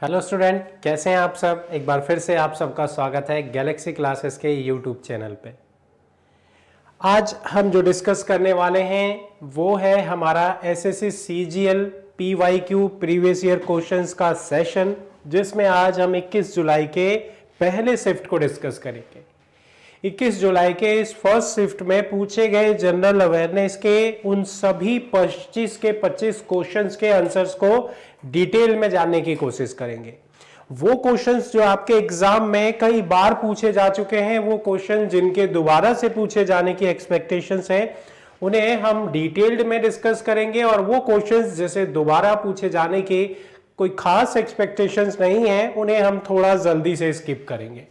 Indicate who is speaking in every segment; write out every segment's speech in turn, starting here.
Speaker 1: Hello student, कैसे हैं आप सब। एक बार फिर से आप सबका स्वागत है गैलेक्सी क्लासेस के यूट्यूब चैनल पे। आज हम जो डिस्कस करने वाले हैं वो है हमारा SSC CGL PYQ previous year questions का सेशन, जिसमें आज हम 21 जुलाई के पहले शिफ्ट को डिस्कस करेंगे। 21 जुलाई के इस फर्स्ट शिफ्ट में पूछे गए जनरल अवेयरनेस के उन सभी 25 के 25 क्वेश्चंस के आंसर्स को डिटेल में जानने की कोशिश करेंगे। वो क्वेश्चंस जो आपके एग्जाम में कई बार पूछे जा चुके हैं, वो क्वेश्चन जिनके दोबारा से पूछे जाने की एक्सपेक्टेशंस है, उन्हें हम डिटेल्ड में डिस्कस करेंगे। और वो क्वेश्चंस जैसे दोबारा पूछे जाने की कोई खास एक्सपेक्टेशंस नहीं है, उन्हें हम थोड़ा जल्दी से स्किप करेंगे।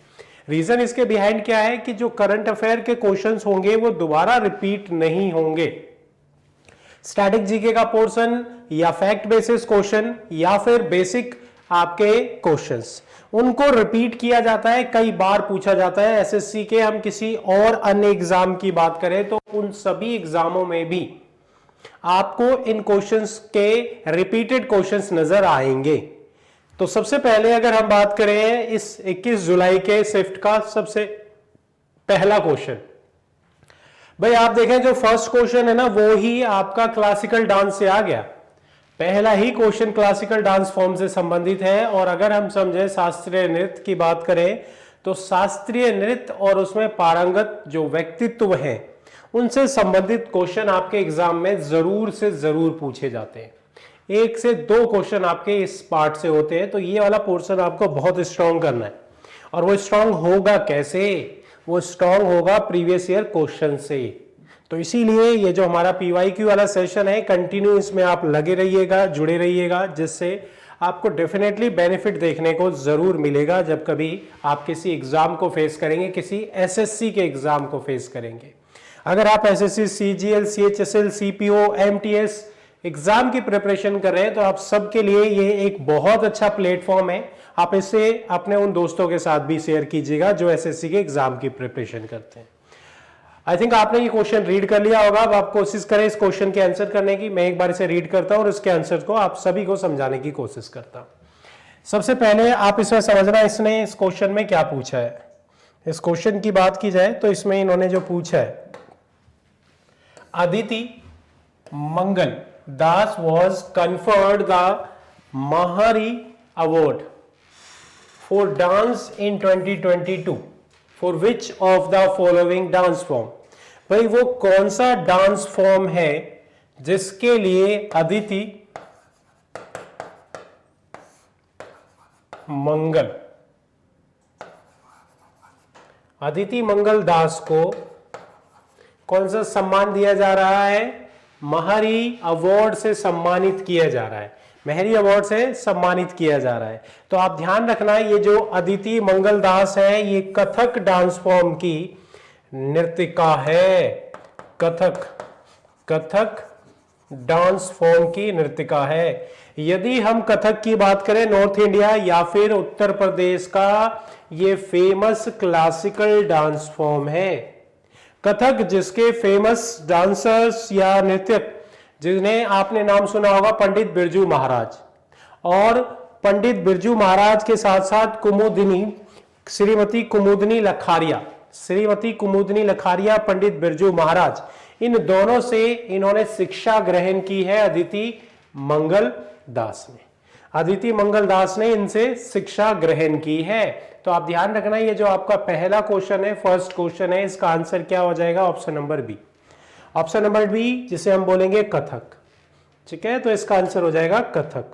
Speaker 1: रीजन इसके बिहाइंड क्या है कि जो करंट अफेयर के क्वेश्चंस होंगे वो दोबारा रिपीट नहीं होंगे। स्टैटिक जीके का पोर्शन या फैक्ट बेसिस क्वेश्चन या फिर बेसिक आपके क्वेश्चंस, उनको रिपीट किया जाता है, कई बार पूछा जाता है। एसएससी के हम किसी और अन्य एग्जाम की बात करें तो उन सभी एग्जामों में भी आपको इन क्वेश्चंस के रिपीटेड क्वेश्चंस नजर आएंगे। तो सबसे पहले अगर हम बात करें इस 21 जुलाई के शिफ्ट का सबसे पहला क्वेश्चन, भाई आप देखें जो फर्स्ट क्वेश्चन है ना वो ही आपका क्लासिकल डांस से आ गया। पहला ही क्वेश्चन क्लासिकल डांस फॉर्म से संबंधित है। और अगर हम समझें शास्त्रीय नृत्य की बात करें तो शास्त्रीय नृत्य और उसमें पारंगत जो व्यक्तित्व हैं उनसे संबंधित क्वेश्चन आपके एग्जाम में जरूर से जरूर पूछे जाते हैं। 1 से 2 क्वेश्चन आपके इस पार्ट से होते हैं। तो ये वाला पोर्शन आपको बहुत स्ट्रांग करना है। और वो स्ट्रांग होगा कैसे? वो स्ट्रांग होगा प्रीवियस ईयर क्वेश्चन से। तो इसीलिए ये जो हमारा पीवाईक्यू वाला सेशन है, कंटिन्यू इसमें आप लगे रहिएगा, जुड़े रहिएगा, जिससे आपको डेफिनेटली बेनिफिट देखने को जरूर मिलेगा जब कभी आप किसी एग्जाम को फेस करेंगे, किसी एसएससी के एग्जाम को फेस करेंगे। अगर आप SSC CGL CHSL CPO MTS exam की प्रिपरेशन कर रहे हैं तो आप सबके लिए ये एक बहुत अच्छा प्लेटफॉर्म है। आप इसे अपने उन दोस्तों के साथ भी शेयर कीजिएगा जो एसएससी के एग्जाम की प्रिपरेशन करते हैं। आई थिंक आपने ये क्वेश्चन रीड कर लिया होगा। अब आप कोशिश करें इस क्वेश्चन के आंसर करने की। मैं एक बार इसे रीड करता हूं और इसके आंसर को आप सभी को समझाने की कोशिश करता हूं। सबसे पहले आप इसमें समझना इसने इस क्वेश्चन में क्या पूछा है। इस क्वेश्चन की बात की जाए तो इसमें इन्होंने जो पूछा है, अदिति मंगल दास was conferred the Mahari Award for dance in 2022 for which of the following dance form? भाई वो कौन सा डांस फॉर्म है जिसके लिए अदिति मंगल दास को कौन सा सम्मान दिया जा रहा है? महरी अवार्ड से सम्मानित किया जा रहा है। महरी अवार्ड से सम्मानित किया जा रहा है। तो आप ध्यान रखना, ये जो अदिति मंगल दास है ये कथक डांस फॉर्म की नृत्यिका है। कथक डांस फॉर्म की नृत्यिका है। यदि हम कथक की बात करें नॉर्थ इंडिया या फिर उत्तर प्रदेश का, ये फेमस क्लासिकल डांस फॉर्म है। कथक जिसके फेमस डांसर्स या नृत्यक जिन्हें आपने नाम सुना होगा पंडित बिरजू महाराज, और पंडित बिरजू महाराज के साथ साथ कुमुदिनी श्रीमती कुमुदिनी लखारिया पंडित बिरजू महाराज, इन दोनों से इन्होंने शिक्षा ग्रहण की है। अदिति मंगल दास ने इनसे शिक्षा ग्रहण की है। तो आप ध्यान रखना, ये जो आपका पहला क्वेश्चन है, फर्स्ट क्वेश्चन है, इसका आंसर क्या हो जाएगा? Option number B. Option number B जिसे हम बोलेंगे कथक। ठीक है, तो इसका आंसर हो जाएगा कथक।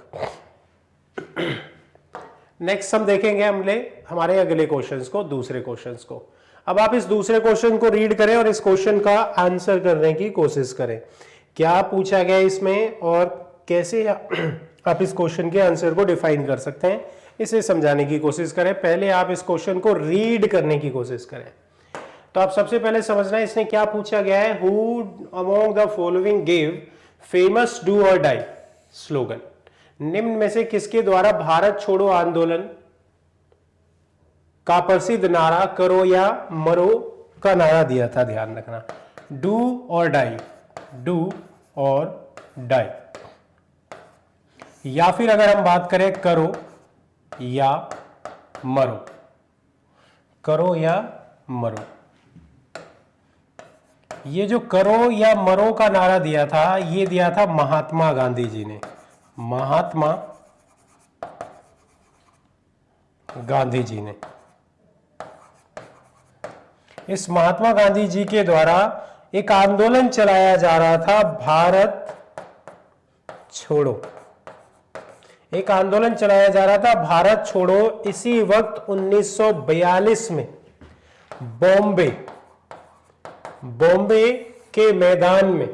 Speaker 1: नेक्स्ट हम देखेंगे हमारे अगले क्वेश्चंस को, दूसरे क्वेश्चंस को। अब आप इस दूसरे क्वेश्चन को रीड करें और इस क्वेश्चन का आंसर करने की कोशिश करें। क्या पूछा गया इसमें और कैसे आप इस क्वेश्चन के आंसर को डिफाइन कर सकते हैं, इसे समझाने की कोशिश करें। पहले आप इस क्वेश्चन को रीड करने की कोशिश करें। तो आप सबसे पहले समझना है इसने क्या पूछा गया है। Who among the following give famous do और डाई स्लोगन? निम्न में से किसके द्वारा भारत छोड़ो आंदोलन का प्रसिद्ध नारा करो या मरो का नारा दिया था? ध्यान रखना, डू और डाई। या फिर अगर हम बात करें करो या मरो, करो या मरो। ये जो करो या मरो का नारा दिया था, ये दिया था महात्मा गांधी जी ने, महात्मा गांधी जी ने। इस महात्मा गांधी जी के द्वारा एक आंदोलन चलाया जा रहा था, भारत छोड़ो। एक आंदोलन चलाया जा रहा था, भारत छोड़ो। इसी वक्त 1942 में बॉम्बे के मैदान में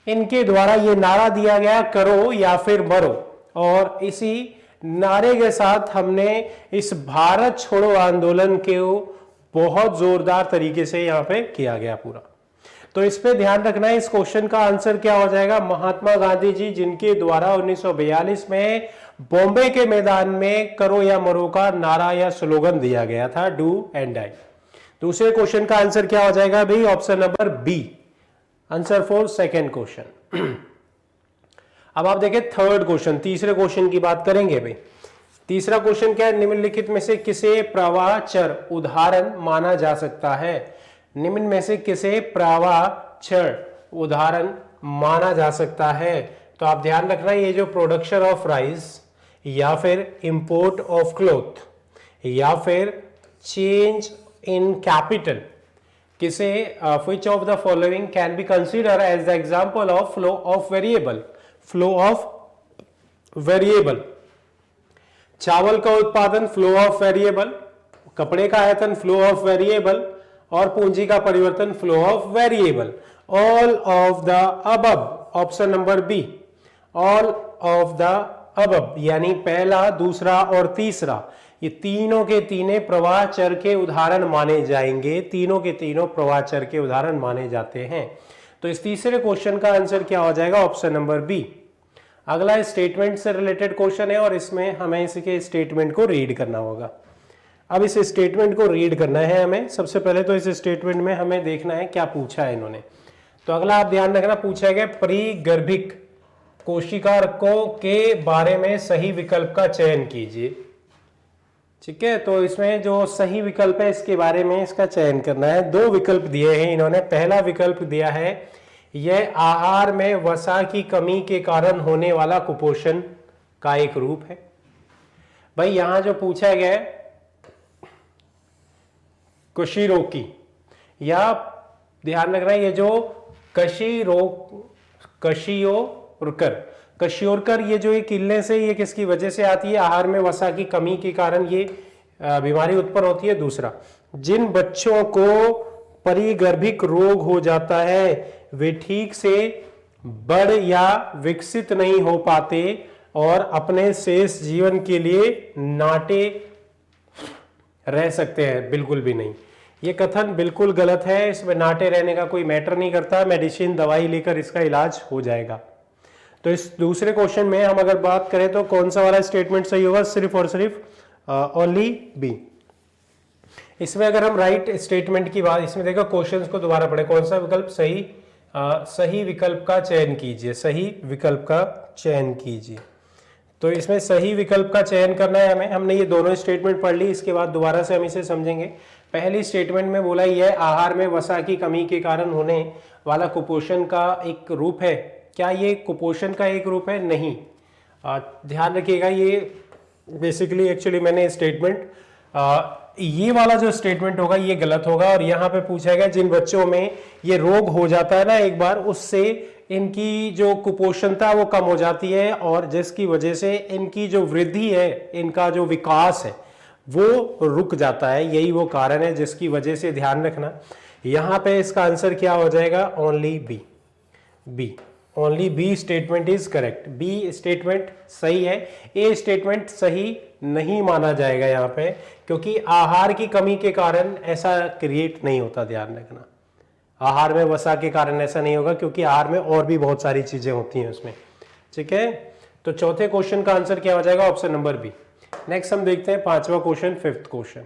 Speaker 1: इनके द्वारा यह नारा दिया गया, करो या फिर मरो। और इसी नारे के साथ हमने इस भारत छोड़ो आंदोलन को बहुत जोरदार तरीके से यहां पे किया गया पूरा। तो इस पे ध्यान रखना है, इस क्वेश्चन का आंसर क्या हो जाएगा, महात्मा गांधी जी, जिनके द्वारा 1942 में बॉम्बे के मैदान में करो या मरो का नारा या स्लोगन दिया गया था, डू एंड डाई। दूसरे क्वेश्चन का आंसर क्या हो जाएगा भाई, option number B, answer for second question. अब आप देखें थर्ड क्वेश्चन, तीसरे क्वेश्चन की बात करेंगे भाई। तीसरा क्वेश्चन क्या है, निम्नलिखित में से किसे प्रवाहचर उदाहरण माना जा सकता है। निम्न में से किसे प्रवाहचर उदाहरण माना जा सकता है। तो आप ध्यान रखना, ये जो प्रोडक्शन ऑफ राइस या फिर इंपोर्ट ऑफ क्लॉथ या फिर चेंज इन कैपिटल, किसे which of the following can be considered as the example of flow of variable, flow of variable। चावल का उत्पादन फ्लो ऑफ वेरिएबल, कपड़े का आयतन फ्लो ऑफ वेरिएबल और पूंजी का परिवर्तन flow of variable. All of the above, option number B, all of the above, यानी पहला, दूसरा और तीसरा, ये तीनों के तीनों प्रवाह चर के उदाहरण माने जाएंगे, तीनों के तीनों प्रवाह चर के उदाहरण माने जाते हैं। तो इस तीसरे क्वेश्चन का आंसर क्या हो जाएगा, ऑप्शन नंबर बी। अगला स्टेटमेंट से रिलेटेड क्वेश्चन है और इसमें हमें इसके स्टेटमेंट को रीड करना होगा। अब इस स्टेटमेंट को रीड करना है हमें। सबसे पहले तो इस स्टेटमेंट में हमें देखना है क्या पूछा है इन्होंने। तो अगला आप ध्यान रखना, पूछा गया परिगर्भिक कोशिकाओं के बारे में सही विकल्प का चयन कीजिए। ठीक है, तो इसमें जो सही विकल्प है इसके बारे में इसका चयन करना है। दो विकल्प दिए हैं इन्होंने। पहला विकल्प दिया है, यह आहार में वसा की कमी के कारण होने वाला कुपोषण का एक रूप है। भाई यहां जो पूछा गया है कुशीरोकी, या ध्यान रखना ये जो कशियोरकर, ये जो एक इलनेस है ये किसकी वजह से आती है, आहार में वसा की कमी के कारण ये बीमारी उत्पन्न होती है। दूसरा, जिन बच्चों को परिगर्भिक रोग हो जाता है वे ठीक से बढ़ या विकसित नहीं हो पाते और अपने शेष जीवन के लिए नाटे रह सकते हैं। बिल्कुल भी नहीं, ये कथन बिल्कुल गलत है। इसमें नाटे रहने का कोई मैटर नहीं करता, मेडिसिन दवाई लेकर इसका इलाज हो जाएगा। तो इस दूसरे क्वेश्चन में हम अगर बात करें तो कौन सा वाला स्टेटमेंट सही होगा, सिर्फ और सिर्फ ओनली बी। इसमें अगर हम राइट स्टेटमेंट की बात, इसमें देखो क्वेश्चंस को दोबारा पढ़े, कौन सा विकल्प सही, सही विकल्प का चयन कीजिए, सही विकल्प का चयन कीजिए। तो इसमें सही विकल्प का चयन करना है हमें। हमने ये दोनों स्टेटमेंट पढ़ ली, इसके बाद दोबारा से हम इसे समझेंगे। पहली स्टेटमेंट में बोला यह आहार में वसा की कमी के कारण होने वाला कुपोषण का एक रूप है। क्या ये कुपोषण का एक रूप है? नहीं। ध्यान रखिएगा, ये बेसिकली एक्चुअली मैंने स्टेटमेंट, ये वाला जो स्टेटमेंट होगा ये गलत होगा। और यहाँ पे पूछा गया जिन बच्चों में ये रोग हो जाता है ना एक बार, उससे इनकी जो कुपोषणता वो कम हो जाती है और जिसकी वजह से इनकी जो वृद्धि है, इनका जो विकास है वो रुक जाता है। यही वो कारण है जिसकी वजह से, ध्यान रखना यहाँ पे इसका आंसर क्या हो जाएगा, only B. B, only B statement is correct. B statement सही है, ए स्टेटमेंट सही नहीं माना जाएगा यहाँ पे, क्योंकि आहार की कमी के कारण ऐसा क्रिएट नहीं होता। ध्यान रखना, आहार में वसा के कारण ऐसा नहीं होगा, क्योंकि आहार में और भी बहुत सारी चीजें होती हैं उसमें। ठीक है, तो चौथे क्वेश्चन का आंसर क्या हो जाएगा, ऑप्शन नंबर बी। नेक्स्ट हम देखते हैं पांचवा क्वेश्चन, फिफ्थ क्वेश्चन।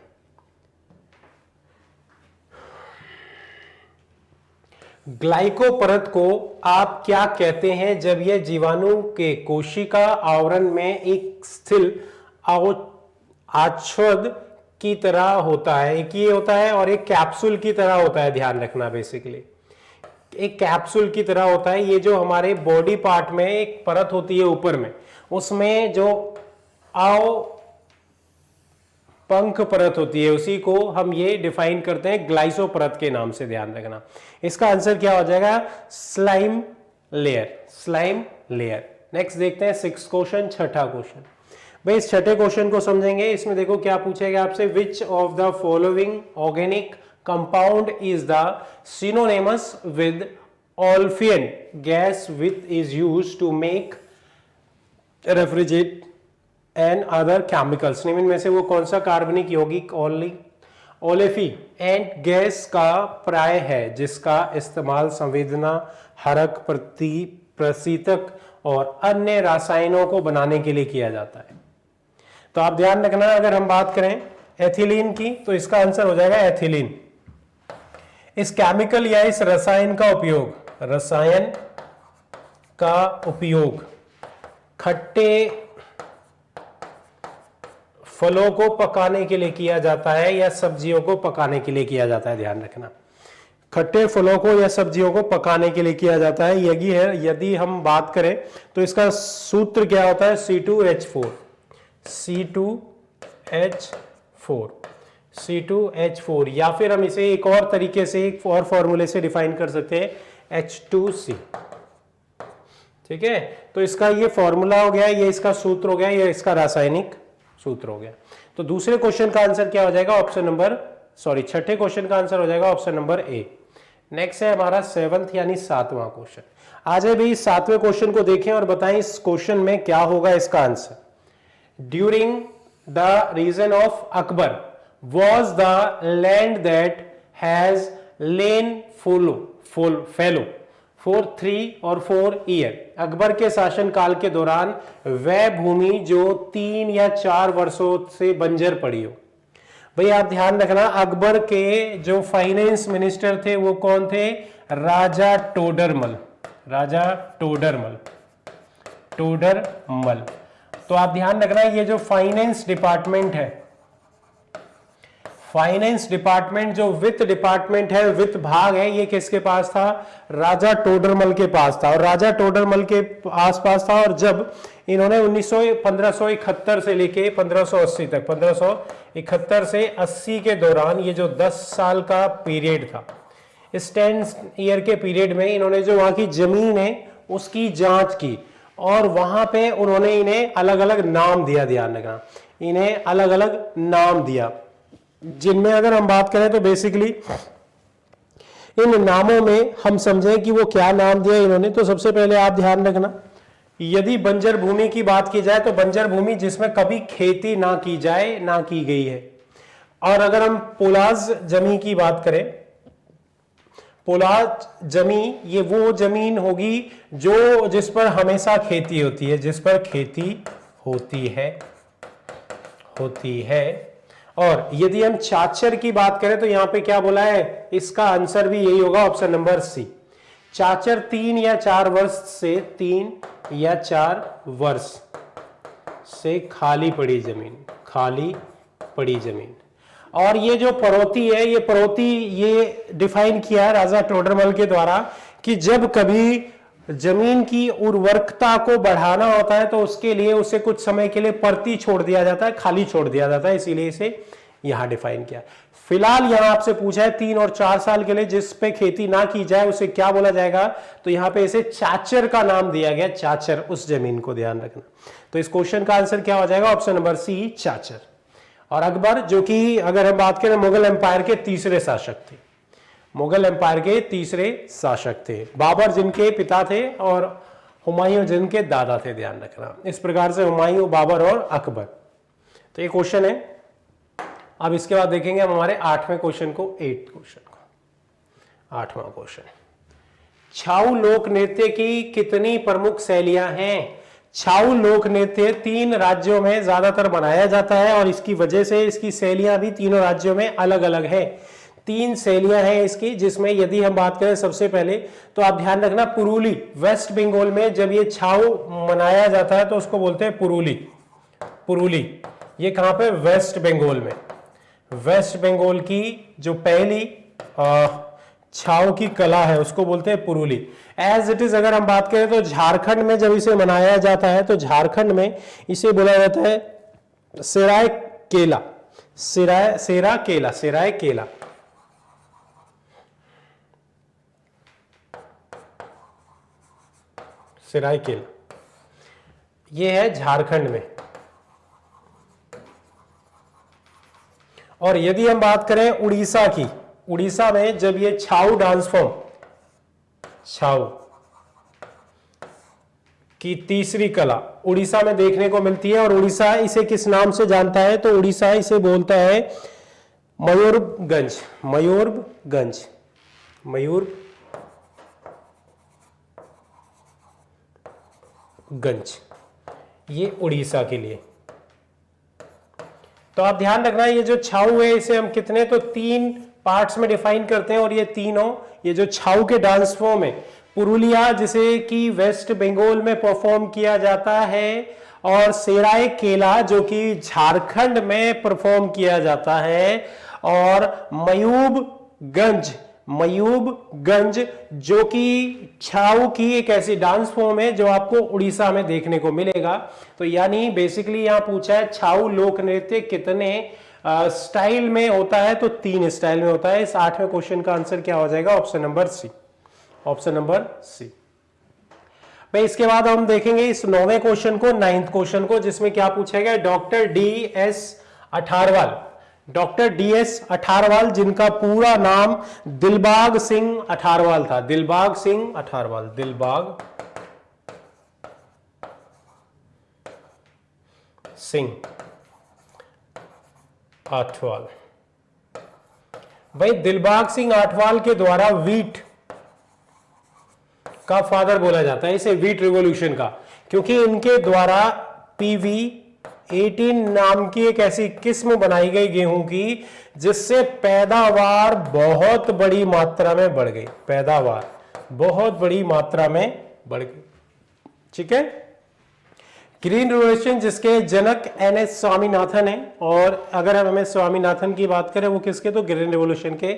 Speaker 1: ग्लाइकोपरत को आप क्या कहते हैं जब यह जीवाणु के कोशिका आवरण में एक स्थिर आच्छाद की तरह होता है, एक ये होता है और एक कैप्सूल की तरह होता है, ध्यान रखना। बेसिकली एक कैप्सूल की तरह होता है, ये जो हमारे बॉडी पार्ट में एक परत होती है ऊपर में, उसमें जो आओ पंख परत होती है, उसी को हम ये डिफाइन करते हैं ग्लाइसो परत के नाम से, ध्यान रखना। इसका आंसर क्या हो जाएगा? Slime layer, slime layer. Next देखते हैं 6th क्वेश्चन, छठा क्वेश्चन। भाई इस छठे क्वेश्चन को समझेंगे। इसमें देखो क्या पूछेगा आपसे, which of the following organic compound is the synonymous with ऑल्फियन gas which is used to make refrigerate and other chemicals. निम्न में से वो कौन सा कार्बनिक यौगिक ओलेफी एंड गैस का प्राय है जिसका इस्तेमाल संवेदना, हरक, प्रशीतक और अन्य रसायनों को बनाने के लिए किया जाता है? तो आप ध्यान रखना, अगर हम बात करें एथिलीन की तो इसका आंसर हो जाएगा एथिलीन। इस केमिकल या इस रसायन का उपयोग खट्टे फलों को पकाने के लिए किया जाता है या सब्जियों को पकाने के लिए किया जाता है, ध्यान रखना। खट्टे फलों को या सब्जियों को पकाने के लिए किया जाता है। यदि हम बात करें तो इसका सूत्र क्या होता है? C2H4, C2H4, या फिर हम इसे एक और तरीके से, एक और फॉर्मूले से डिफाइन कर सकते हैं, H2C। ठीक है, तो इसका ये फॉर्मूला हो गया, ये इसका सूत्र हो गया, ये इसका रासायनिक सूत्र हो गया। तो दूसरे क्वेश्चन का आंसर क्या हो जाएगा? छठे क्वेश्चन का आंसर हो जाएगा ऑप्शन नंबर ए। नेक्स्ट है हमारा 7th यानी 7वां क्वेश्चन। आज है भाई 7वें क्वेश्चन को देखें और बताएं इस क्वेश्चन में क्या होगा इसका answer. During the region of Akbar was the land that has lain fallow for 3 or 4 year. Akbar के शासन काल के दौरान वह भूमि जो 3 या 4 वर्षों से बंजर पड़ी हो। भाई आप ध्यान रखना, अकबर के जो फाइनेंस मिनिस्टर थे वो कौन थे? राजा टोडरमल। तो आप ध्यान रखना, ये जो फाइनेंस डिपार्टमेंट है, फाइनेंस डिपार्टमेंट जो वित्त डिपार्टमेंट है, वित्त भाग है, ये किसके पास था? राजा टोडरमल के पास था। और राजा टोडरमल के आसपास था। और जब इन्होंने 1571 से लेके 1580 तक, 1571 से 80 के दौरान, ये जो 10 साल का पीरियड था, इस 10 ईयर के पीरियड में इन्होंने जो वहां की जमीन है उसकी जांच की और वहां पे उन्होंने इन्हें अलग अलग नाम दिया। ध्यान रखना, इन्हें अलग अलग नाम दिया, जिनमें अगर हम बात करें तो बेसिकली इन नामों में हम समझें कि वो क्या नाम दिया इन्होंने। तो सबसे पहले आप ध्यान रखना, यदि बंजर भूमि की बात की जाए तो बंजर भूमि जिसमें कभी खेती ना की जाए, ना की गई है। और अगर हम पोलाज जमी की बात करें, पोलाज जमी ये वो जमीन होगी जो जिस पर हमेशा खेती होती है, जिस पर खेती होती है। और यदि हम चाचर की बात करें तो यहां पे क्या बोला है? इसका आंसर भी यही होगा, ऑप्शन नंबर सी। चाचर 3 या 4 वर्ष से, 3 या 4 वर्ष से खाली पड़ी जमीन। और ये जो पड़ोती है, ये पड़ोती ये डिफाइन किया है राजा टोडरमल के द्वारा कि जब कभी जमीन की उर्वरकता को बढ़ाना होता है तो उसके लिए उसे कुछ समय के लिए परती छोड़ दिया जाता है, खाली छोड़ दिया जाता है, इसीलिए इसे यहां डिफाइन किया। फिलहाल यहां आपसे पूछा है 3 और 4 साल के लिए जिस पे खेती ना की जाए उसे क्या बोला जाएगा? तो यहां पे इसे चाचर का नाम दिया गया, चाचर, उस जमीन को, ध्यान रखना। तो इस क्वेश्चन का आंसर क्या हो जाएगा? ऑप्शन नंबर सी, चाचर। और अकबर जो कि अगर हम बात करें मुगल एम्पायर के तीसरे शासक थे, बाबर जिनके पिता थे और हुमायूं जिनके दादा थे, ध्यान रखना। इस प्रकार से हुमायूं, बाबर और अकबर। तो ये क्वेश्चन है। अब इसके बाद देखेंगे हम हमारे 8वें क्वेश्चन को, 8th क्वेश्चन को। 8वां क्वेश्चन, छाऊ लोक नृत्य की कितनी प्रमुख शैलियां हैं? छाऊ लोक नृत्य 3 राज्यों में ज्यादातर बनाया जाता है और इसकी वजह से इसकी शैलियां भी तीनों राज्यों में अलग अलग है। 3 शैलियां हैं इसकी, जिसमें यदि हम बात करें सबसे पहले तो आप ध्यान रखना, पुरुली, वेस्ट बंगाल में जब ये छाऊ मनाया जाता है तो उसको बोलते हैं पुरुली। ये कहां पे, वेस्ट बंगाल में। वेस्ट बंगाल की जो पहली छाव की कला है उसको बोलते हैं पुरुली। एज इट इज अगर हम बात करें तो झारखंड में जब इसे मनाया जाता है तो झारखंड में इसे बोला जाता है सेराय केला, सेरा केला, सेराय केला। सेराय केला ये है झारखंड में। और यदि हम बात करें उड़ीसा की, उड़ीसा में जब ये छाऊ डांस फॉर्म, छाऊ की तीसरी कला उड़ीसा में देखने को मिलती है, और उड़ीसा इसे किस नाम से जानता है, तो उड़ीसा इसे बोलता है मयूरगंज, मयूरगंज, मयूरगंज, ये उड़ीसा के लिए। तो आप ध्यान रखना ये जो छाऊ है इसे हम कितने, तो 3 पार्ट्स में डिफाइन करते हैं, और ये तीनों, ये जो छाऊ के डांस फॉर्म है, पुरुलिया जिसे कि वेस्ट बंगाल में परफॉर्म किया जाता है, और सेराय केला जो कि झारखंड में परफॉर्म किया जाता है, और मयूरगंज, मयूरगंज जो कि छाऊ की एक ऐसी डांस फॉर्म है जो आपको उड़ीसा में देखने को मिलेगा। तो यानी बेसिकली यहां पूछा है छाऊ लोक नृत्य कितने स्टाइल में होता है, तो 3 स्टाइल में होता है। इस 8वें क्वेश्चन का आंसर क्या हो जाएगा, option number C, option number C. भाई इसके बाद हम देखेंगे इस 9वें क्वेश्चन को, 9th क्वेश्चन को, जिसमें क्या पूछा गया, डॉक्टर DS अठारवाल, डॉक्टर DS अठारवाल जिनका पूरा नाम दिलबाग सिंह अठारवाल था, दिलबाग सिंह अठारवाल, दिलबाग सिंह आठवाल। भाई दिलबाग सिंह आठवाल के द्वारा वीट का फादर बोला जाता है इसे, वीट रिवॉल्यूशन का, क्योंकि इनके द्वारा PV18 नाम की एक ऐसी किस्म बनाई गई गेहूं की जिससे पैदावार बहुत बड़ी मात्रा में बढ़ गई, पैदावार बहुत बड़ी मात्रा में बढ़ गई। ठीक है, ग्रीन रिवॉल्यूशन जिसके जनक NS स्वामीनाथन है, और अगर हम MS स्वामीनाथन की बात करें वो किसके, तो ग्रीन रिवॉल्यूशन के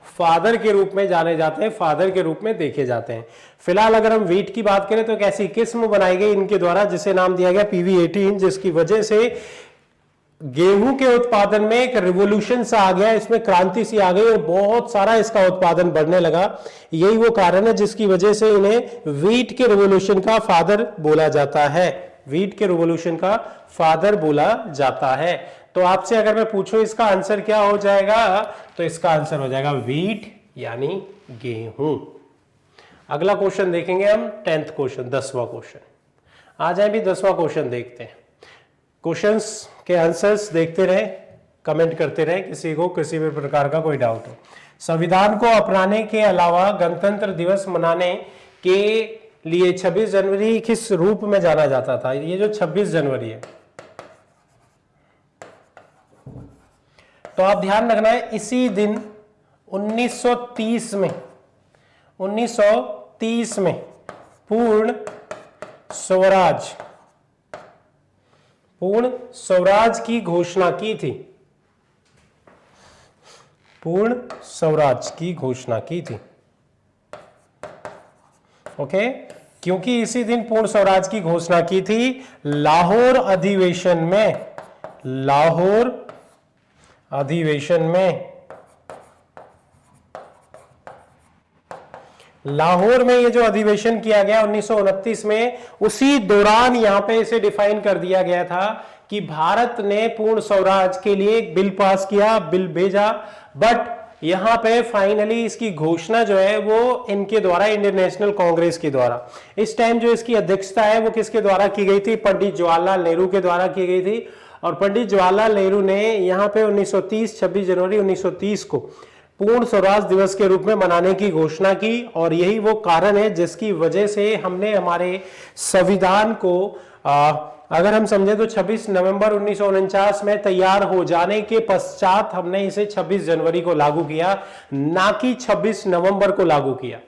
Speaker 1: फादर के रूप में जाने जाते हैं, फादर के रूप में देखे जाते हैं। फिलहाल अगर हम वीट की बात करें तो एक ऐसी किस्म बनाई गई इनके द्वारा जिसे नाम दिया गया PV18, जिसकी वजह से गेहूं के उत्पादन में एक रिवॉल्यूशन सा आ गया, इसमें क्रांति सी आ गई और बहुत सारा इसका उत्पादन बढ़ने लगा। यही वो कारण है जिसकी वजह से इन्हें वीट के रिवॉल्यूशन का फादर बोला जाता है, वीट के रिवॉल्यूशन का फादर बोला जाता है। तो आपसे अगर मैं पूछूं इसका आंसर क्या हो जाएगा, तो इसका आंसर हो जाएगा वीट यानी गेहूं। अगला क्वेश्चन देखेंगे हम 10th क्वेश्चन, 10वां क्वेश्चन। आ जाए भी 10वां क्वेश्चन देखते हैं। क्वेश्चंस के आंसर्स देखते रहे, कमेंट करते रहे, किसी को किसी भी प्रकार का कोई डाउट हो। संविधान को अपनाने के अलावा गणतंत्र दिवस मनाने के लिए 26 जनवरी किस रूप में जाना जाता था? ये जो 26 जनवरी है, तो आप ध्यान रखना है इसी दिन 1930 में, 1930 में पूर्ण स्वराज, पूर्ण स्वराज की घोषणा की थी, पूर्ण स्वराज की घोषणा की थी। ओके, क्योंकि इसी दिन पूर्ण स्वराज की घोषणा की थी लाहौर अधिवेशन में, लाहौर अधिवेशन में, लाहौर में ये जो अधिवेशन किया गया 1929 में, उसी दौरान यहां पे इसे डिफाइन कर दिया गया था कि भारत ने पूर्ण स्वराज के लिए एक बिल पास किया, बिल भेजा, बट यहां पे फाइनली इसकी घोषणा जो है वो इनके द्वारा, इंडियन नेशनल कांग्रेस के द्वारा, इस टाइम जो इसकी अध्यक्षता है वो किसके द्वारा की गई थी? पंडित जवाहरलाल नेहरू के द्वारा की गई थी। और पंडित जवाहरलाल नेहरू ने यहां पे 1930, 26 जनवरी 1930 को पूर्ण स्वराज दिवस के रूप में मनाने की घोषणा की, और यही वो कारण है जिसकी वजह से हमने हमारे संविधान को अगर हम समझे तो 26 नवंबर 1949 में तैयार हो जाने के पश्चात हमने इसे 26 जनवरी को लागू किया, ना कि 26 नवंबर को लागू किया।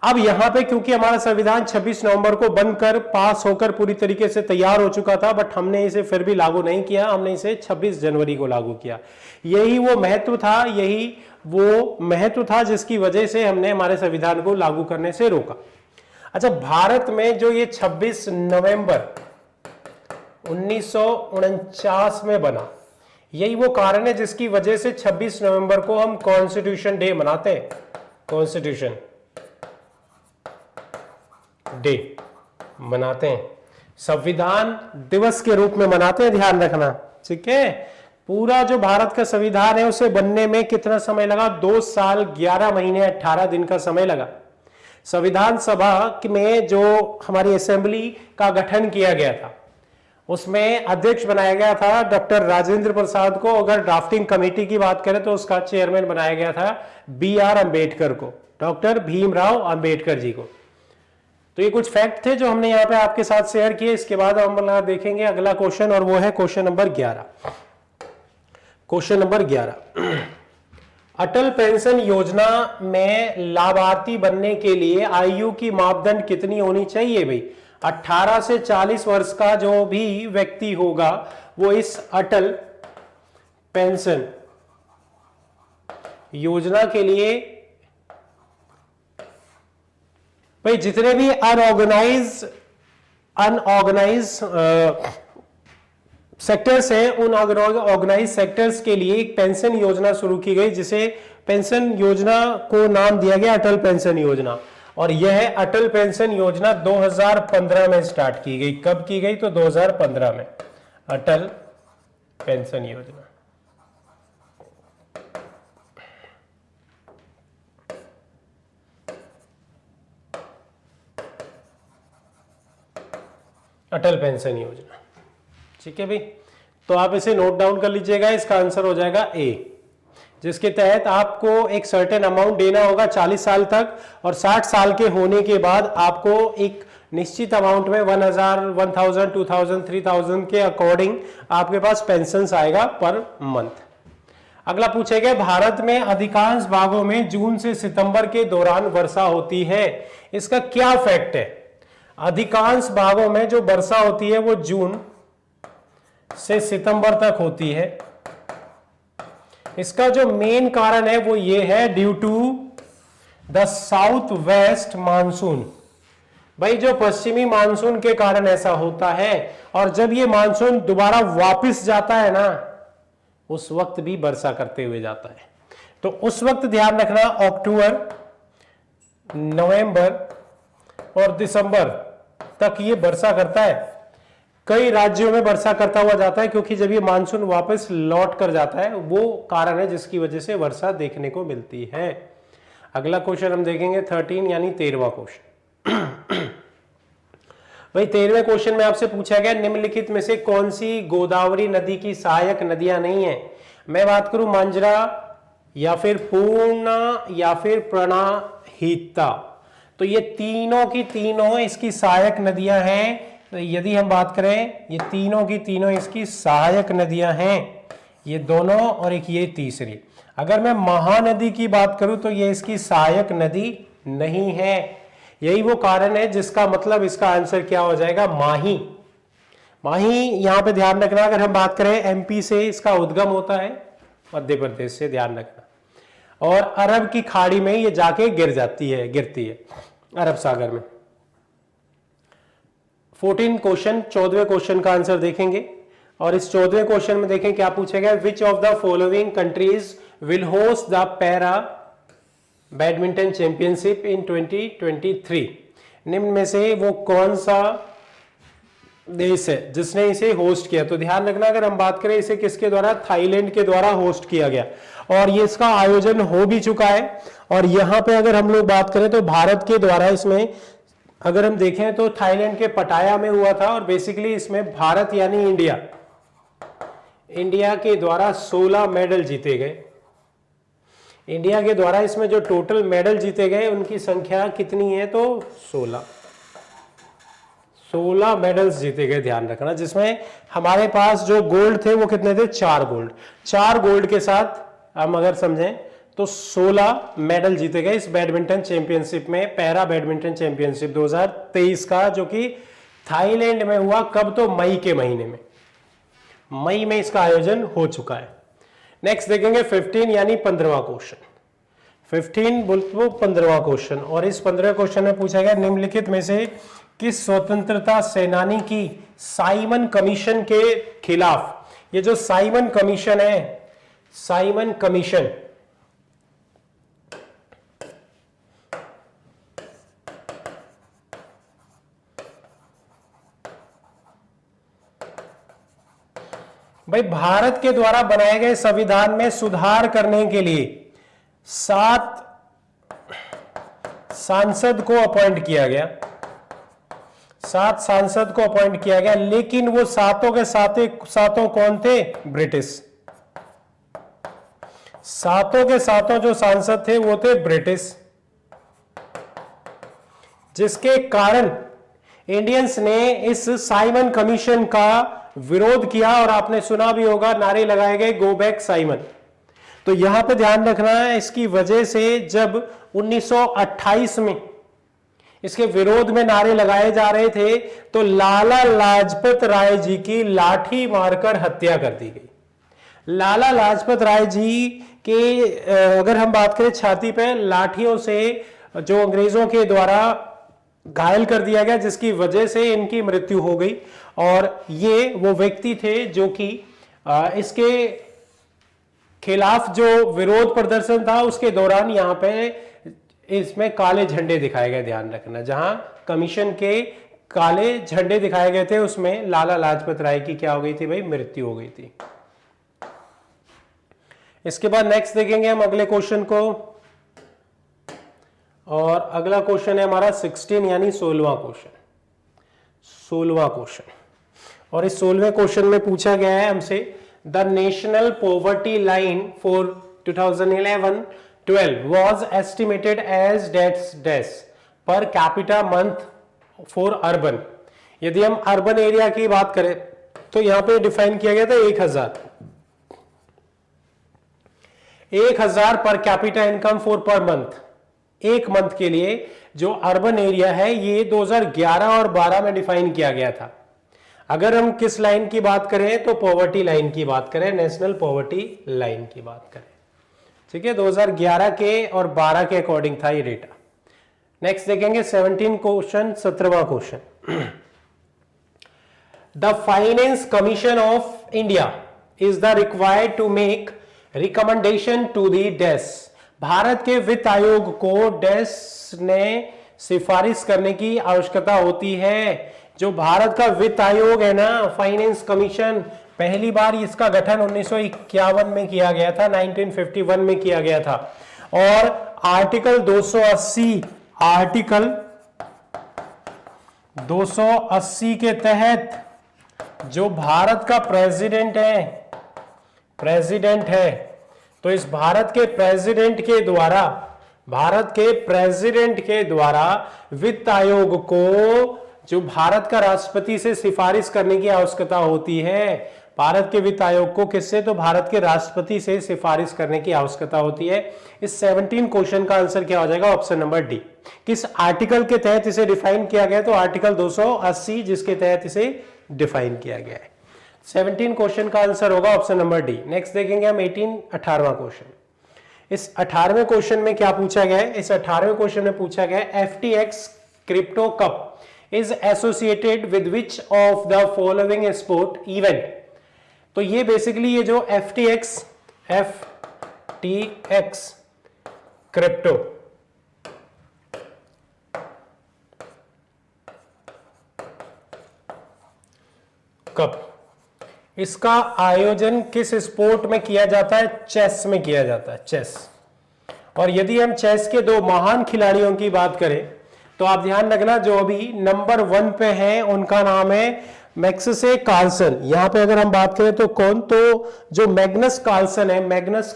Speaker 1: अब यहां पे क्योंकि हमारा संविधान 26 नवंबर को बनकर पास होकर पूरी तरीके से तैयार हो चुका था, बट हमने इसे फिर भी लागू नहीं किया, हमने इसे 26 जनवरी को लागू किया। यही वो महत्व था जिसकी वजह से हमने हमारे संविधान को लागू करने से रोका। अच्छा, भारत में जो ये 26 नवंबर 1949 में बना, यही वो कारण है जिसकी वजह से 26 नवंबर को हम कॉन्स्टिट्यूशन डे मनाते हैं, कॉन्स्टिट्यूशन डे मनाते हैं, संविधान दिवस के रूप में मनाते हैं, ध्यान रखना, ठीक है। पूरा जो भारत का संविधान है उसे बनने में कितना समय लगा? 2 साल 11 महीने 18 दिन का समय लगा। संविधान सभा में जो हमारी असेंबली का गठन किया गया था, उसमें अध्यक्ष बनाया गया था डॉक्टर राजेंद्र प्रसाद को। अगर ड्राफ्टिंग कमेटी की बात करें तो उसका चेयरमैन बनाया गया था BR अम्बेडकर को, डॉक्टर भीमराव अंबेडकर जी को। तो ये कुछ फैक्ट थे जो हमने यहाँ पे आपके साथ शेयर किए। इसके बाद हम देखेंगे अगला क्वेश्चन, और वो है क्वेश्चन नंबर 11। क्वेश्चन नंबर 11, अटल पेंशन योजना में लाभार्थी बनने के लिए आयु की मापदंड कितनी होनी चाहिए भाई? 18 से 40 वर्ष का जो भी व्यक्ति होगा वो इस अटल पेंशन योजना के लिए, भाई जितने भी अनऑर्गेनाइज सेक्टर्स हैं, उन ऑर्गेनाइज सेक्टर्स के लिए एक पेंशन योजना शुरू की गई, जिसे पेंशन योजना को नाम दिया गया अटल पेंशन योजना। और यह अटल पेंशन योजना 2015 में स्टार्ट की गई। कब की गई? तो 2015 में अटल पेंशन योजना। अटल पेंशन योजना, ठीक है भाई। तो आप इसे नोट डाउन कर लीजिएगा, इसका आंसर हो जाएगा ए, जिसके तहत आपको एक सर्टेन अमाउंट देना होगा 40 साल तक, और 60 साल के होने के बाद आपको एक निश्चित अमाउंट में 1000, 2000, 2000, 3000 के अकॉर्डिंग आपके पास पेंशन आएगा पर मंथ। अगला पूछेगा, भारत में अधिकांश भागों में जून से सितंबर के दौरान वर्षा होती है, इसका क्या फैक्ट है? अधिकांश भागों में जो वर्षा होती है वो जून से सितंबर तक होती है। इसका जो मेन कारण है वो ये है, due to the south west monsoon. भाई जो पश्चिमी मानसून के कारण ऐसा होता है, और जब ये मानसून दोबारा वापस जाता है ना, उस वक्त भी वर्षा करते हुए जाता है। तो उस वक्त ध्यान रखना, अक्टूबर, नवंबर और दिसंबर तक ये वर्षा करता है। कई राज्यों में वर्षा करता हुआ जाता है, क्योंकि जब ये मानसून वापस लौट कर जाता है, वो कारण है जिसकी वजह से वर्षा देखने को मिलती है। अगला क्वेश्चन हम देखेंगे 13 यानी 13वां क्वेश्चन। भाई 13वें क्वेश्चन में आपसे पूछा गया, निम्नलिखित में से कौन सी गोदावरी नदी की सहायक नदियां नहीं है? मैं बात करूं मांजरा या फिर पूर्णा या फिर प्राणहिता, तो ये तीनों की तीनों इसकी सहायक नदियां हैं। तो यदि हम बात करें, ये तीनों की तीनों इसकी सहायक नदियां हैं, ये दोनों, और एक ये तीसरी। अगर मैं महानदी की बात करूं तो ये इसकी सहायक नदी नहीं है। यही वो कारण है जिसका मतलब इसका आंसर क्या हो जाएगा? माही। माही यहां पे ध्यान रखना, अगर हम बात करें MP से इसका उद्गम होता है, मध्य प्रदेश से, ध्यान रखना, और अरब की खाड़ी में ये जाके गिरती है अरब सागर में। 14 क्वेश्चन, 14वें क्वेश्चन का आंसर देखेंगे, और इस 14वें क्वेश्चन में देखें क्या पूछा गया, विच of the following countries will host the para badminton championship इन 2023? निम्न में से वो कौन सा देश है जिसने इसे होस्ट किया? तो ध्यान रखना, अगर हम बात करें इसे किसके द्वारा, थाईलैंड के द्वारा होस्ट किया गया, और ये इसका आयोजन हो भी चुका है। और यहां पे अगर हम लोग बात करें तो भारत के द्वारा इसमें अगर हम देखें तो थाईलैंड के पटाया में हुआ था, और बेसिकली इसमें भारत यानी इंडिया के द्वारा 16 मेडल जीते गए। इंडिया के द्वारा इसमें जो टोटल मेडल जीते गए उनकी संख्या कितनी है? तो 16 मेडल्स जीते गए, ध्यान रखना, जिसमें हमारे पास जो गोल्ड थे वो कितने थे? 4 गोल्ड। 4 गोल्ड के साथ हम अगर समझें तो 16 मेडल जीते गए इस बैडमिंटन चैंपियनशिप में, पैरा बैडमिंटन चैंपियनशिप 2023 का, जो कि थाईलैंड में हुआ। कब? तो मई के महीने में, मई में इसका आयोजन हो चुका है। नेक्स्ट देखेंगे 15 यानी 15वां क्वेश्चन। 15 बोलते 15वां क्वेश्चन, और इस 15वें क्वेश्चन में पूछा गया निम्नलिखित में से किस स्वतंत्रता सेनानी की साइमन कमीशन के खिलाफ, ये जो साइमन कमीशन है, साइमन कमीशन, भाई भारत के द्वारा बनाए गए संविधान में सुधार करने के लिए 7 सांसद को अपॉइंट किया गया, 7 सांसद को अपॉइंट किया गया, लेकिन वो सातों के सातों कौन थे? ब्रिटिश। सातों के सातों जो सांसद थे वो थे ब्रिटिश, जिसके कारण इंडियंस ने इस साइमन कमीशन का विरोध किया, और आपने सुना भी होगा नारे लगाए गए गो बैक साइमन। तो यहां पे ध्यान रखना है, इसकी वजह से जब 1928 में इसके विरोध में नारे लगाए जा रहे थे तो लाला लाजपत राय जी की लाठी मारकर हत्या कर दी गई। लाला लाजपत राय जी के अगर हम बात करें, छाती पे लाठियों से जो अंग्रेजों के द्वारा घायल कर दिया गया, जिसकी वजह से इनकी मृत्यु हो गई। और ये वो व्यक्ति थे जो कि इसके खिलाफ जो विरोध प्रदर्शन था उसके दौरान यहां पे इसमें काले झंडे दिखाए गए। ध्यान रखना, जहां कमीशन के काले झंडे दिखाए गए थे उसमें लाला लाजपत राय की क्या हो गई थी भाई? मृत्यु हो गई थी। इसके बाद नेक्स्ट देखेंगे हम अगले क्वेश्चन को, और अगला क्वेश्चन है हमारा 16 यानी 16वां क्वेश्चन। 16वां क्वेश्चन, और इस 16वें क्वेश्चन में पूछा गया है हमसे the national poverty line for 2011-12 was estimated as dates per capita month for urban. यदि हम अर्बन एरिया की बात करें तो यहां पे डिफाइन किया गया था 1000 per capita income for per month, एक मंथ के लिए जो अर्बन एरिया है ये 2011 और 12 में डिफाइन किया गया था। अगर हम किस लाइन की बात करें तो पॉवर्टी लाइन की बात करें, नेशनल पॉवर्टी लाइन की बात करें, ठीक है। 2011 के और 12 के अकॉर्डिंग था ये डेटा। नेक्स्ट देखेंगे 17 क्वेश्चन, 17वां क्वेश्चन। The finance commission of India is the required to make recommendation to the डेस। भारत के वित्त आयोग को डेस ने सिफारिश करने की आवश्यकता होती है। जो भारत का वित्त आयोग है ना, फाइनेंस कमीशन, पहली बार इसका गठन 1951 में किया गया था, 1951 में किया गया था। और आर्टिकल 280 के तहत जो भारत का प्रेसिडेंट है, तो इस भारत के प्रेसिडेंट के द्वारा वित्त आयोग को जो भारत का राष्ट्रपति से सिफारिश करने की आवश्यकता होती है। भारत के वित्त आयोग को किससे? तो भारत के राष्ट्रपति से सिफारिश करने की आवश्यकता होती है। इस 17 क्वेश्चन का आंसर क्या हो जाएगा? Option number D. किस आर्टिकल के तहत इसे डिफाइन किया गया? तो आर्टिकल 280, जिसके तहत इसे डिफाइन किया गया है। 17 क्वेश्चन का आंसर होगा ऑप्शन नंबर डी। नेक्स्ट देखेंगे हम 18वां क्वेश्चन। इस 18वें क्वेश्चन में क्या पूछा गया है? इस 18वें क्वेश्चन में पूछा गया है FTX crypto cup is associated with which of the following sport event। तो ये बेसिकली ये जो FTX क्रिप्टो कप, इसका आयोजन किस स्पोर्ट में किया जाता है? चेस में किया जाता है, चेस। और यदि हम चेस के दो महान खिलाड़ियों की बात करें तो आप ध्यान रखना, जो अभी नंबर 1 पे है उनका नाम है मैग्नस कार्लसन। यहां पे अगर हम बात करें तो कौन? तो जो मैग्नस कार्लसन है, मैग्नस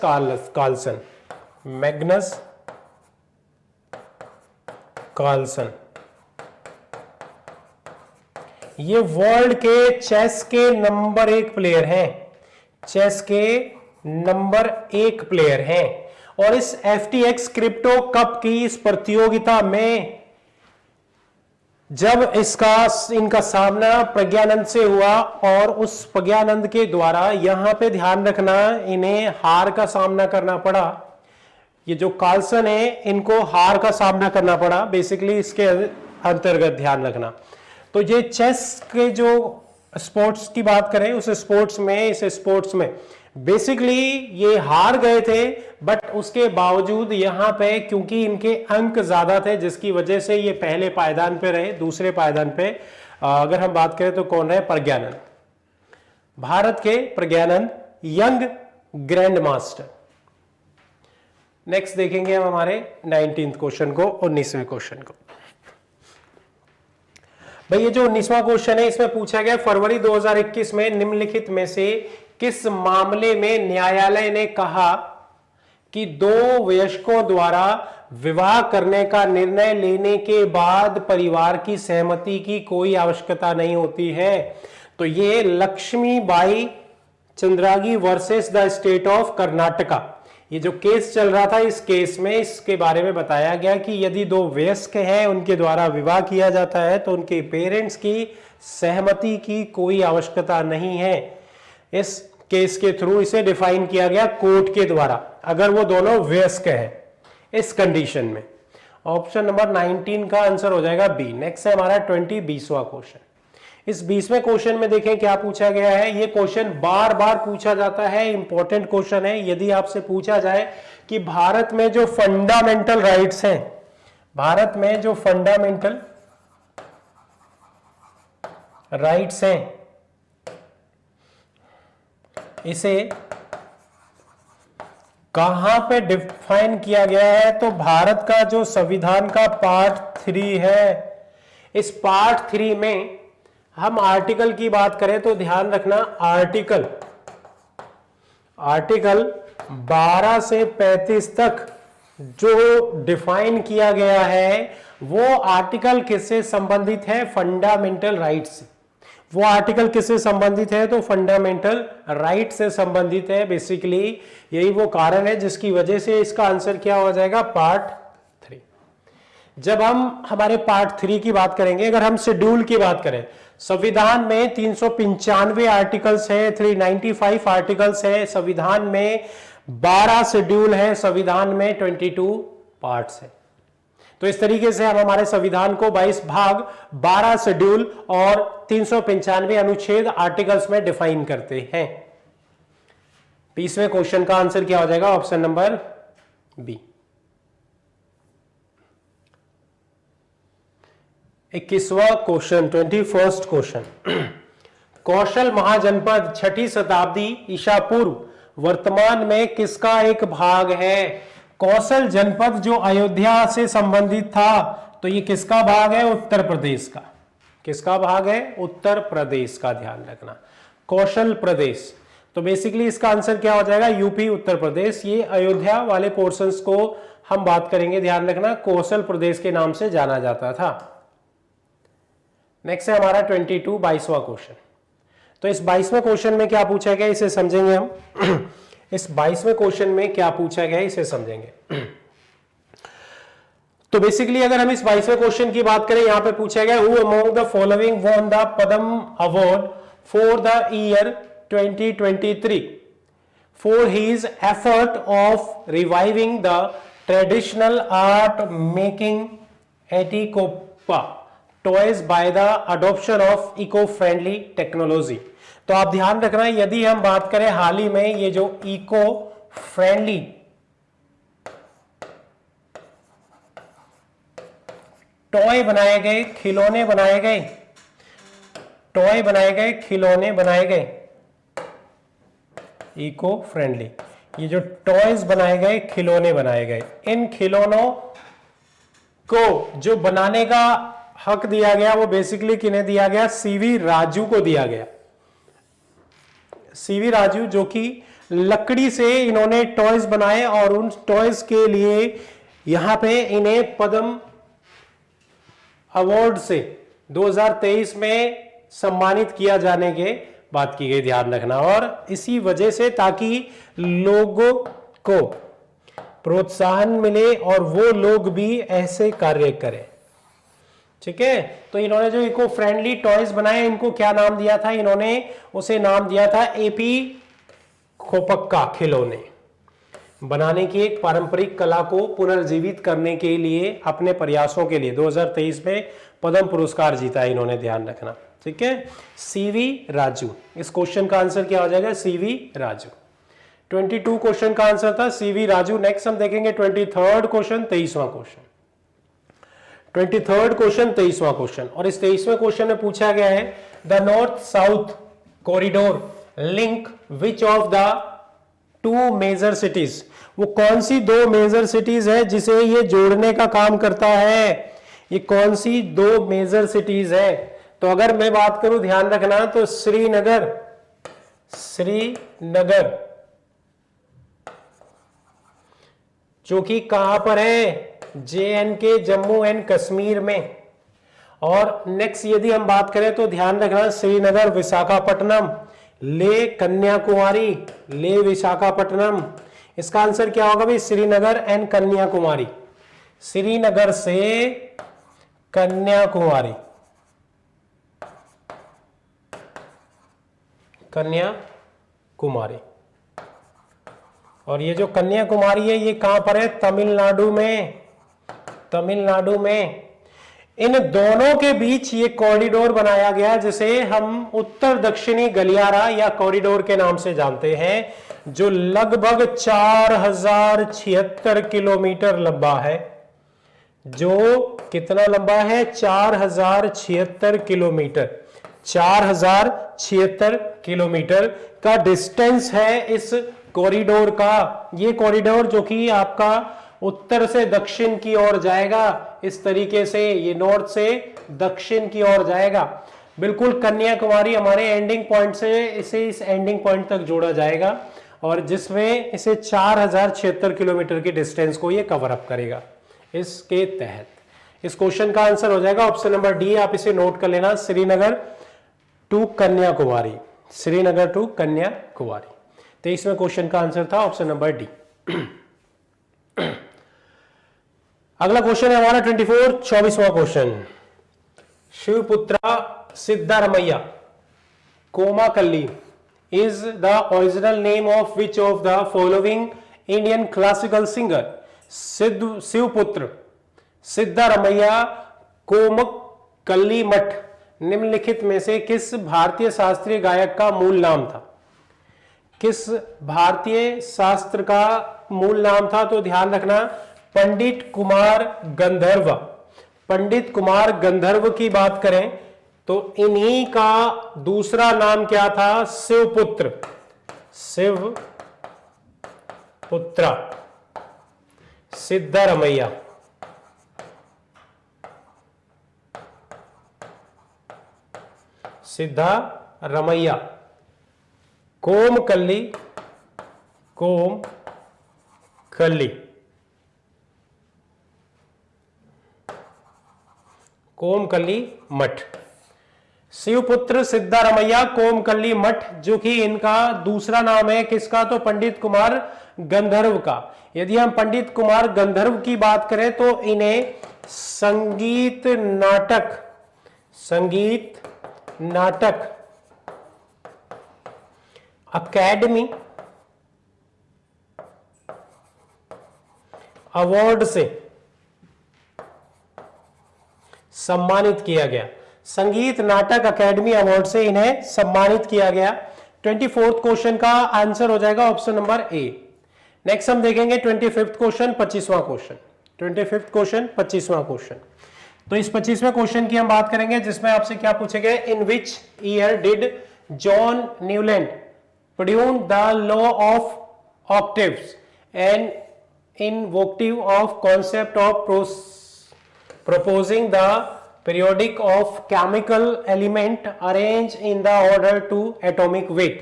Speaker 1: कार्लसन, ये वर्ल्ड के चेस के नंबर 1 प्लेयर हैं, चेस के नंबर 1 प्लेयर हैं। और इस FTX क्रिप्टो कप की इस प्रतियोगिता में जब इनका सामना प्रज्ञानंद से हुआ और उस प्रज्ञानंद के द्वारा यहां पे ध्यान रखना इन्हें हार का सामना करना पड़ा। ये जो कार्लसन है इनको हार का सामना करना पड़ा बेसिकली, इसके अंतर्गत ध्यान रखना। तो ये चेस के जो स्पोर्ट्स की बात करें उस स्पोर्ट्स में बेसिकली ये हार गए थे, बट उसके बावजूद यहां पे क्योंकि इनके अंक ज्यादा थे जिसकी वजह से ये पहले पायदान पे रहे। दूसरे पायदान पे अगर हम बात करें तो कौन रहे? प्रज्ञानंद, भारत के Praggnanandhaa, young grandmaster. Next देखेंगे हम हमारे 19th क्वेश्चन को, 19वें क्वेश्चन को। भाई ये जो 19वां क्वेश्चन है इसमें पूछा गया फरवरी 2021 में निम्नलिखित में से किस मामले में न्यायालय ने कहा कि दो वयस्कों द्वारा विवाह करने का निर्णय लेने के बाद परिवार की सहमति की कोई आवश्यकता नहीं होती है। तो ये Lakshmibai Chandragi versus the state of Karnataka, ये जो केस चल रहा था इस केस में इसके बारे में बताया गया कि यदि दो वयस्क हैं उनके द्वारा विवाह किया जाता है तो उनके पेरेंट्स की सहमति की कोई आवश्यकता नहीं है। इस केस के थ्रू इसे डिफाइन किया गया कोर्ट के द्वारा, अगर वो दोनों वयस्क हैं इस कंडीशन में। ऑप्शन नंबर 19 का आंसर हो जाएगा बी। नेक्स्ट है हमारा 20वां क्वेश्चन। इस 20वें क्वेश्चन में देखें क्या पूछा गया है। ये क्वेश्चन बार बार पूछा जाता है, इंपॉर्टेंट क्वेश्चन है। यदि आपसे पूछा जाए कि भारत में जो फंडामेंटल राइट्स हैं, भारत में जो फंडामेंटल राइट्स हैं इसे कहां पे डिफाइन किया गया है, तो भारत का जो संविधान का पार्ट 3 है, इस पार्ट 3 में हम आर्टिकल की बात करें तो ध्यान रखना आर्टिकल 12 से 35 तक जो डिफाइन किया गया है वो आर्टिकल किससे संबंधित है? फंडामेंटल राइट से। वो आर्टिकल किससे संबंधित है? तो फंडामेंटल राइट से संबंधित है। बेसिकली यही वो कारण है जिसकी वजह से इसका आंसर क्या हो जाएगा? पार्ट 3। जब हम हमारे पार्ट 3 की बात करेंगे, अगर हम शेड्यूल की बात करें, संविधान में 395 आर्टिकल्स है, 395 आर्टिकल्स है संविधान में, 12 शेड्यूल है संविधान में, 22 पार्ट्स है। तो इस तरीके से हम हमारे संविधान को 22 भाग, 12 शेड्यूल और 395 अनुच्छेद आर्टिकल्स में डिफाइन करते हैं। 20वें क्वेश्चन का आंसर क्या हो जाएगा? Option number B. 21वां क्वेश्चन, 21st क्वेश्चन। कौशल महाजनपद 6ठी शताब्दी ईसा पूर्व वर्तमान में किसका एक भाग है? कौशल जनपद जो अयोध्या से संबंधित था, तो ये किसका भाग है? उत्तर प्रदेश का। किसका भाग है? उत्तर प्रदेश का। ध्यान रखना कौशल प्रदेश। तो बेसिकली इसका आंसर क्या हो जाएगा? यूपी, उत्तर प्रदेश। ये अयोध्या वाले पोर्शंस को हम बात करेंगे, ध्यान रखना कौशल प्रदेश के नाम से जाना जाता था। नेक्स्ट है हमारा 22वां क्वेश्चन। तो इस 22वें क्वेश्चन में क्या पूछा गया इसे समझेंगे हम। इस 22वें क्वेश्चन में क्या पूछा गया इसे समझेंगे। तो बेसिकली अगर हम इस 22वें क्वेश्चन की बात करें, यहां पे पूछा गया who among the following won the Padma award for the year 2023 for his effort of reviving the traditional art making Etikoppaka toys by the adoption of eco friendly technology. तो आप ध्यान रखना, यदि हम बात करें हाल ही में ये जो इको फ्रेंडली टॉय बनाए गए, खिलौने बनाए गए, टॉय बनाए गए, खिलौने बनाए गए, इको फ्रेंडली, ये जो टॉयज बनाए गए, खिलौने बनाए गए, इन खिलौनों को जो बनाने का हक दिया गया वो बेसिकली किन्हें दिया गया? सीवी राजू को दिया गया। सीवी राजू जो कि लकड़ी से इन्होंने टॉयज बनाए और उन टॉयज के लिए यहां पे इन्हें पद्म अवार्ड से 2023 में सम्मानित किया जाने के बात की गई, ध्यान रखना। और इसी वजह से ताकि लोगों को प्रोत्साहन मिले और वो लोग भी ऐसे कार्य करें। ठीक है, तो इन्होंने जो इको फ्रेंडली टॉयज बनाए, इनको क्या नाम दिया था? इन्होंने उसे नाम दिया था एपी खोपक्का खिलौने। बनाने की एक पारंपरिक कला को पुनर्जीवित करने के लिए अपने प्रयासों के लिए 2023 में पद्म पुरस्कार जीता है इन्होंने, ध्यान रखना। ठीक है, सीवी राजू। इस क्वेश्चन का आंसर क्या हो जाएगा? सीवी राजू। 22 क्वेश्चन का आंसर था सीवी राजू। नेक्स्ट हम देखेंगे 23rd क्वेश्चन, 23वां क्वेश्चन। 23rd क्वेश्चन, 23वां क्वेश्चन, और इस 23वें क्वेश्चन में पूछा गया है the north south corridor link which of the two major cities. वो कौन सी दो मेजर सिटीज है जिसे ये जोड़ने का काम करता है? ये कौन सी दो मेजर सिटीज है? तो अगर मैं बात करूं, ध्यान रखना, तो श्रीनगर, श्रीनगर जो कि कहां पर है? JNK, जम्मू एंड कश्मीर में। और नेक्स्ट यदि हम बात करें तो ध्यान रखना, श्रीनगर, विशाखापट्टनम, ले कन्याकुमारी, ले विशाखापट्टनम। इसका आंसर क्या होगा भाई? श्रीनगर एंड कन्याकुमारी। श्रीनगर से कन्याकुमारी, कन्याकुमारी। और ये जो कन्याकुमारी है ये कहां पर है? तमिलनाडु में, तमिलनाडु में। इन दोनों के बीच ये कॉरिडोर बनाया गया जिसे हम उत्तर दक्षिणी गलियारा या कॉरिडोर के नाम से जानते हैं, जो लगभग 4076 किलोमीटर लंबा है। जो कितना लंबा है? 4076 किलोमीटर। 4076 किलोमीटर का डिस्टेंस है इस कॉरिडोर का। ये कॉरिडोर जो कि आपका उत्तर से दक्षिण की ओर जाएगा, इस तरीके से ये नॉर्थ से दक्षिण की ओर जाएगा। बिल्कुल कन्याकुमारी हमारे एंडिंग पॉइंट से इसे इस एंडिंग पॉइंट तक जोड़ा जाएगा, और जिसमें इसे 4076 किलोमीटर की डिस्टेंस को ये कवर अप करेगा। इसके तहत इस क्वेश्चन का आंसर हो जाएगा ऑप्शन नंबर डी। आप इसे नोट कर लेना, श्रीनगर टू कन्याकुमारी, श्रीनगर टू कन्याकुमारी। 23वें क्वेश्चन का आंसर था ऑप्शन नंबर डी। अगला क्वेश्चन है हमारा 24वां question. Shivaputra Siddaramaiah Komkali is the original name of which of the following Indian classical singer? Shivaputra Siddaramaiah Komkalimath निम्नलिखित में से किस भारतीय शास्त्रीय गायक का मूल नाम था? किस भारतीय शास्त्र का मूल नाम था? तो ध्यान रखना, पंडित कुमार गंधर्व। पंडित कुमार गंधर्व की बात करें तो इन्हीं का दूसरा नाम क्या था? शिवपुत्र, शिवपुत्रा सिद्धारमैया। सिद्धारमैया कोमकल्ली, कोमकल्ली, कोमकल्ली मठ। शिवपुत्र सिद्धारमैया कोमकल्ली मठ, जो कि इनका दूसरा नाम है किसका? तो पंडित कुमार गंधर्व का। यदि हम पंडित कुमार गंधर्व की बात करें तो इन्हें संगीत नाटक अकेडमी अवार्ड से सम्मानित किया गया। संगीत नाटक अकेडमी अवार्ड से इन्हें सम्मानित किया गया। 24th क्वेश्चन का आंसर हो जाएगा ऑप्शन नंबर ए। नेक्स्ट हम देखेंगे 25th क्वेश्चन, 25वां क्वेश्चन। 25th क्वेश्चन, 25वां क्वेश्चन। तो इस 25वें क्वेश्चन की हम बात करेंगे जिसमें आपसे क्या पूछे गए? In which year did John Newland produce the law of octaves and invocative of concept of proposing the periodic of chemical element arranged in the order to atomic weight।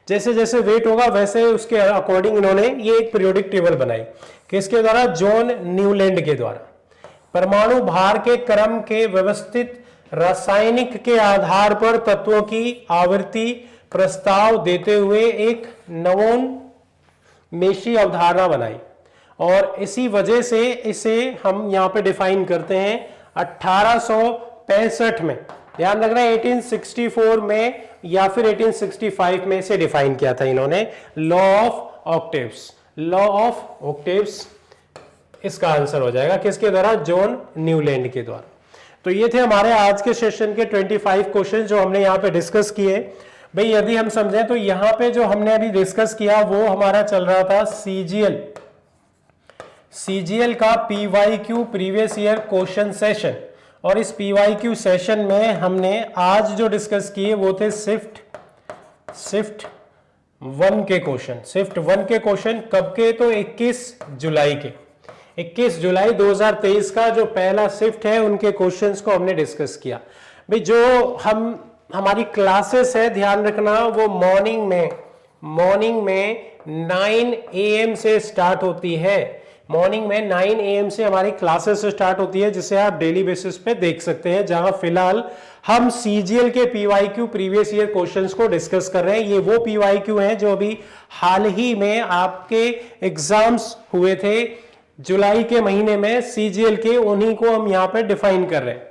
Speaker 1: जैसे जैसे वेट होगा वैसे उसके अकॉर्डिंग इन्होंने ये एक periodic table बनाई। किसके द्वारा? जॉन न्यूलैंड के द्वारा। परमाणु भार के क्रम के व्यवस्थित रासायनिक के आधार पर तत्वों की आवृत्ति प्रस्ताव देते हुए एक नवोन्मेषी अवधारणा बनाई। और इसी वजह से इसे हम यहां पे डिफाइन करते हैं 1865 में, ध्यान रखना 1864 में या फिर 1865 में इसे डिफाइन किया था इन्होंने, law of octaves. Law of octaves इसका आंसर हो जाएगा किसके द्वारा, जॉन न्यूलैंड के द्वारा। तो ये थे हमारे आज के सेशन के 25 क्वेश्चन जो हमने यहाँ पे डिस्कस किए। भाई यदि हम समझें तो यहाँ पे जो हमने अभी डिस्कस किया वो हमारा चल रहा था सीजीएल का PYQ previous year question session, और इस पीवाईक्यू सेशन में हमने आज जो डिस्कस किए वो थे शिफ्ट 1 के क्वेश्चन। शिफ्ट 1 के क्वेश्चन कब के, तो 21 जुलाई के, 21 जुलाई 2023 का जो पहला शिफ्ट है उनके क्वेश्चंस को हमने डिस्कस किया। भाई जो हमारी क्लासेस है ध्यान रखना वो मॉर्निंग में 9 AM से स्टार्ट होती है। मॉर्निंग में 9 AM से हमारी क्लासेस स्टार्ट होती है, जिसे आप डेली बेसिस पे देख सकते हैं, जहां फिलहाल हम सीजीएल के पीवाईक्यू प्रीवियस ईयर क्वेश्चंस को डिस्कस कर रहे हैं। ये वो पीवाईक्यू हैं जो अभी हाल ही में आपके एग्जाम्स हुए थे जुलाई के महीने में सीजीएल के, उन्हीं को हम यहाँ पे डिफाइन कर रहे हैं।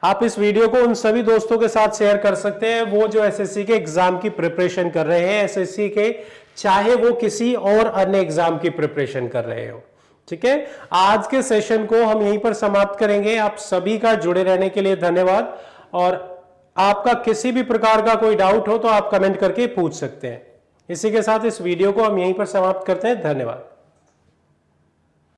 Speaker 1: आप इस वीडियो को उन सभी दोस्तों के साथ शेयर कर सकते हैं वो जो एसएससी के एग्जाम की प्रिपरेशन कर रहे हैं, एसएससी के, चाहे वो किसी और अन्य एग्जाम की प्रिपरेशन कर रहे हो। ठीक है, आज के सेशन को हम यहीं पर समाप्त करेंगे। आप सभी का जुड़े रहने के लिए धन्यवाद, और आपका किसी भी प्रकार का कोई डाउट हो तो आप कमेंट करके पूछ सकते हैं। इसी के साथ इस वीडियो को हम यहीं पर समाप्त करते हैं। धन्यवाद।